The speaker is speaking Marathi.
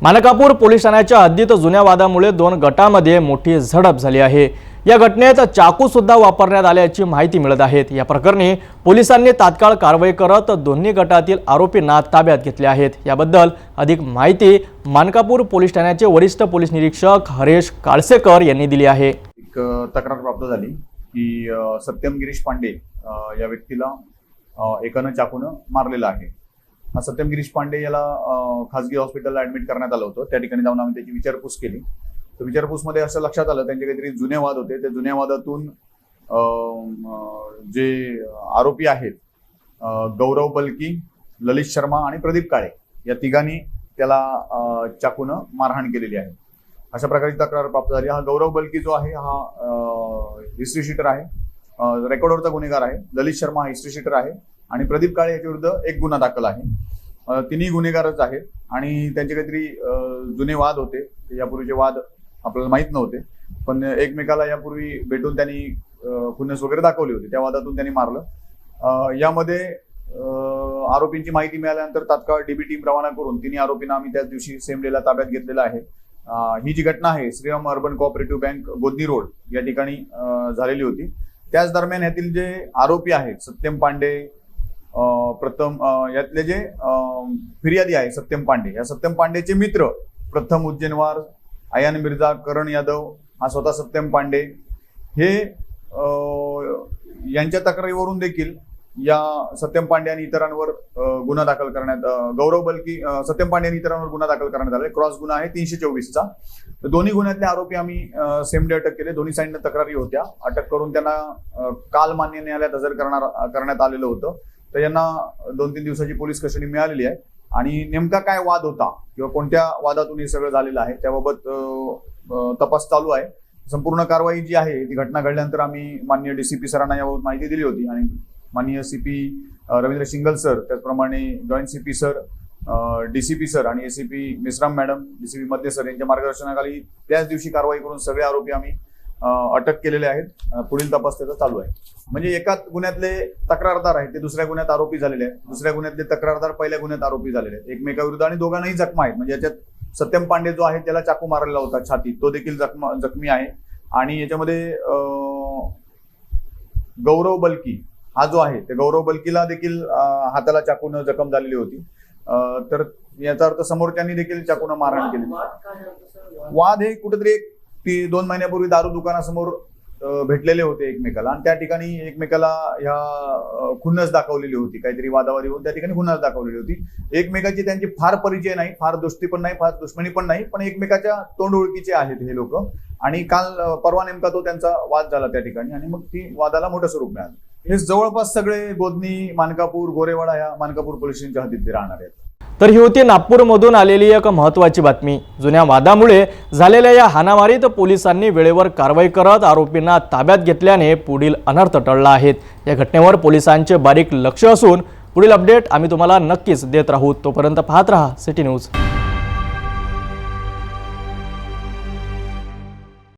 मानकापूर पोलीस ठाण्याच्या हद्दीत जुन्या वादामुळे दोन गटांमध्ये मोठी झडप झाली आहे। या घटनेत चाकू सुद्धा वापरण्यात आल्याची माहिती मिळत आहे। या प्रकरणी पोलिसांनी तात्काळ कारवाई करत दोन्ही गटातील आरोपींना ताब्यात घेतले आहेत। याबद्दल अधिक माहिती मानकापूर पोलीस ठाण्याचे वरिष्ठ पोलीस निरीक्षक हरेश काळसेकर यांनी दिली आहे। एक तक्रार प्राप्त झाली की सत्यम गिरीश पांडे या व्यक्तीला एकानं चाकूनं मारलेला आहे। सत्यम गिरीश पांडे याला खासगी हॉस्पिटलला ऍडमिट करण्यात आलं होतं। त्या ठिकाणी जाऊन आम्ही त्याची विचारपूस केली। तर विचारपूसमध्ये असं लक्षात आलं त्यांचे काहीतरी जुने वाद होते। त्या जुन्या वादातून जे आरोपी आहेत गौरव बलकी, ललित शर्मा आणि प्रदीप काळे या तिघांनी त्याला चाकूनं मारहाण केलेली आहे। अशा प्रकारची तक्रार प्राप्त झाली। हा गौरव बलकी जो आहे हा हिस्ट्री शीटर आहे, रेकॉर्डवरचा गुन्हेगार आहे। ललित शर्मा हा हिस्ट्री शीटर आहे आणि प्रदीप काळे याच्या विरुद्ध एक गुन्हा दाखल आहे। तिन्ही गुन्हेगारच आहेत आणि त्यांचे काहीतरी जुने वाद होते। यापूर्वीचे वाद आपल्याला माहित नव्हते, पण एकमेकाला यापूर्वी भेटून त्यांनी खुन्नस वगैरे दाखवली होती। त्या वादातून त्यांनी मारलं। यामध्ये आरोपींची माहिती मिळाल्यानंतर तात्काळ डीबी टीम रवाना करून तिन्ही आरोपींना आम्ही त्याच दिवशी सेम डेला ताब्यात घेतलेला आहे। ही जी घटना आहे श्रीराम अर्बन कोऑपरेटिव्ह बँक गोदनी रोड या ठिकाणी झालेली होती। त्याच दरम्यान यातील जे आरोपी आहेत सत्यम पांडे, प्रथम यातले जे फिर्यादी आहे सत्यम पांडे, या सत्यम पांडेचे मित्र प्रथम उज्जैनवार, आयान मिर्झा, करण यादव, हा स्वतः सत्यम पांडे हे यांच्या तक्रारीवरून देखील या सत्यम पांडे आणि इतरांवर गुन्हा दाखल करण्यात, गौरव बलकी, सत्यम पांडे आणि इतरांवर गुन्हा दाखल करण्यात आला। क्रॉस गुन्हा आहे 324चा। तर दोन्ही गुन्ह्यातले आरोपी आम्ही सेम डे अटक केले। दोन्ही साईडने तक्रारी होत्या। अटक करून त्यांना काल मान्य न्यायालयात हजर करण्यात आलेलं होतं। तर यांना 2-3 दिवसाची पोलीस कस्टडी मिळालेली आहे आणि नेमका काय वाद होता किंवा कोणत्या वादातून हे सगळं झालेलं आहे त्याबाबत तपास चालू आहे। संपूर्ण कारवाई जी आहे ती घटना घडल्यानंतर आम्ही माननीय डीसीपी सरांना याबाबत माहिती दिली होती आणि माननीय सीपी रवींद्र शिंगल सर, त्याचप्रमाणे joint CP sir, DCP sir आणि एसीपी मिश्राम मॅडम, डीसीपी मध्य सर यांच्या मार्गदर्शनाखाली त्याच दिवशी कारवाई करून सगळे आरोपी आम्ही अटक केलेले आहेत। पुढील तपास त्याचा चालू आहे। म्हणजे एका गुन्ह्यातले तक्रारदार आहेत ते दुसऱ्या गुन्ह्यात आरोपी झालेले आहेत, दुसऱ्या गुन्ह्यातले तक्रारदार पहिल्या गुन्ह्यात आरोपी झालेले आहेत एकमेकाविरुद्ध आणि दोघांनाही जखमा आहेत। म्हणजे याच्यात सत्यम पांडे जो आहे त्याला चाकू मारलेला होता छातीत, तो देखील जखमी आहे आणि याच्यामध्ये गौरव बलकी हा जो आहे ते गौरव बलकीला देखील हाताला चाकून जखम झालेली होती। तर याचा अर्थ समोरच्यांनी देखील चाकून मारहाण केली। वाद हे कुठेतरी 2 महिन्यापूर्वी दारू दुकानासमोर भेटलेले होते एकमेकाला आणि त्या ठिकाणी एकमेकाला ह्या खुन्नस दाखवलेली होती। काहीतरी वादावादी होऊन त्या ठिकाणी खुन्नस दाखवलेली होती। एकमेकाची त्यांची फार परिचय नाही, फार दोस्ती पण नाही, फार दुश्मनी पण नाही, पण एकमेकाच्या तोंड ओळखीचे आहेत हे लोक। आणि काल परवा नेमका तो त्यांचा वाद झाला त्या ठिकाणी आणि मग ती वादाला मोठं स्वरूप मिळालं। हे जवळपास सगळे गोदनी, मानकापूर, गोरेवाडा या मानकापूर पोलीस स्टेशनच्या हद्दीतले राहणार आहेत। तर ही होती नागपूरमधून आलेली एक महत्त्वाची बातमी। जुन्या वादामुळे झालेल्या या हाणामारीत पोलिसांनी वेळेवर कारवाई करत आरोपींना ताब्यात घेतल्याने पुढील अनर्थ टळला आहे। या घटनेवर पोलिसांचे बारीक लक्ष असून पुढील अपडेट आम्ही तुम्हाला नक्कीच देत राहू। तोपर्यंत पाहत रहा सिटी न्यूज।